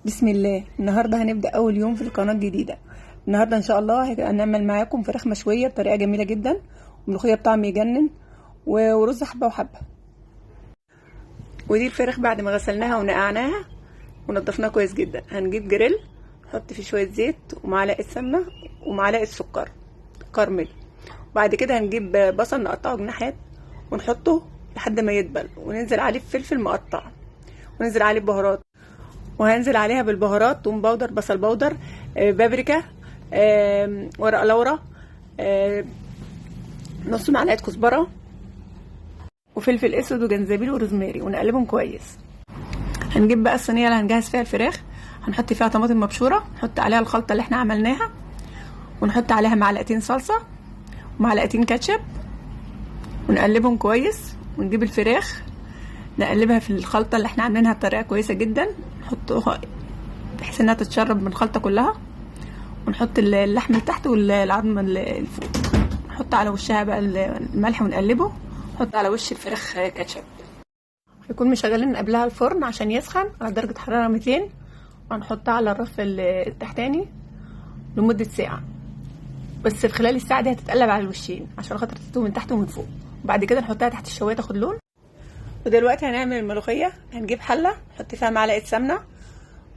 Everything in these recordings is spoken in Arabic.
بسم الله. النهارده هنبدأ أول يوم في القناة الجديدة. النهارده إن شاء الله هنعمل معاكم فراخ مشوية بطريقة جميلة جدا، وملوخية بطعم يجنن، ورز حبة وحبة. ودي الفراخ بعد ما غسلناها ونقعناها ونضفناها كويس جدا. هنجيب جريل، نحط فيه شوية زيت ومعلقة سمنة ومعلقة سكر كرمل. وبعد كده هنجيب بصل نقطعه جناحات ونحطه لحد ما يدبل، وننزل عليه بفلفل مقطع، وننزل عليه بهارات، وهنزل عليها بالبهارات: توم باودر، بصل باودر، بابريكا، ورق لورا، نص معلقه كزبره، وفلفل اسود وجنزبيل وروزماري، ونقلبهم كويس. هنجيب بقى الصينيه اللي هنجهز فيها الفراخ، هنحط فيها طماطم مبشوره، نحط عليها الخلطه اللي احنا عملناها، ونحط عليها معلقتين صلصه ومعلقتين كاتشب، ونقلبهم كويس. ونجيب الفراخ نقلبها في الخلطه اللي احنا عاملينها بطريقه كويسه جدا، نحطها بحيث انها تتشرب من الخلطه كلها، ونحط اللحم اللي تحت والعظم اللي فوق، نحط على وشها بقى الملح ونقلبه، نحط على وش الفراخ كاتشب. هيكون مشغلين قبلها الفرن عشان يسخن على درجه حراره 200، وهنحطها على الرف التحتاني لمده ساعه. بس في خلال الساعه دي هتتقلب على الوشين عشان خاطر تستوي من تحت ومن فوق، وبعد كده نحطها تحت الشوايه تاخد لون. ودلوقتي هنعمل الملوخيه. هنجيب حله نحط فيها معلقه سمنه،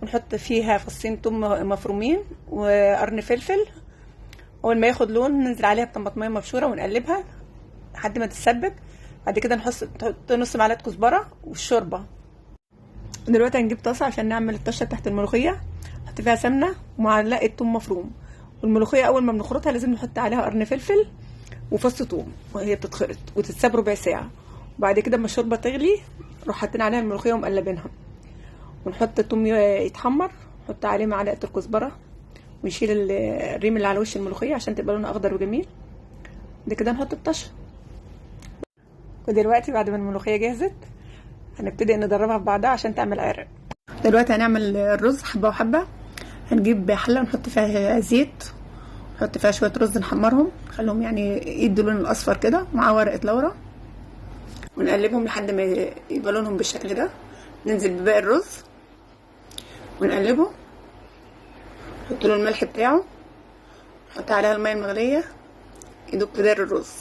ونحط فيها فصين توم مفرومين وقرن فلفل. اول ما ياخد لون ننزل عليها بطماطميه مبشوره ونقلبها لحد ما تتسبك. بعد كده نحط نص معلقه كزبره والشوربه. دلوقتي هنجيب طاسه عشان نعمل الطشه تحت الملوخيه، نحط فيها سمنه ومعلقه توم مفروم. والملوخيه اول ما بنخرطها لازم نحط عليها قرن فلفل وفص توم وهي بتتخرط، وتتساب ربع ساعه. وبعد كده اما الشوربه تغلي نروح حاطين عليها الملوخيه ومقلبينها، ونحط التوم يتحمر، نحط عليه معلقه الكزبره، ونشيل الريم اللي على وش الملوخيه عشان تبقى لونها اخضر وجميل. بعد كده نحط الطشه. ودلوقتي بعد ما الملوخيه جهزت هنبتدي ندربها في بعضها عشان تعمل عرق. دلوقتي هنعمل الرز حبه وحبه. هنجيب حله نحط فيها زيت، نحط فيها شويه رز نحمرهم نخليهم يعني يدوا لون الاصفر كده مع ورقه لورا، ونقلبهم لحد ما يبقى لونهم بالشكل ده. ننزل بباقي الرز ونقلبه، نحط له الملح بتاعه، نحط عليها الميه المغليه يدوب في دار الرز.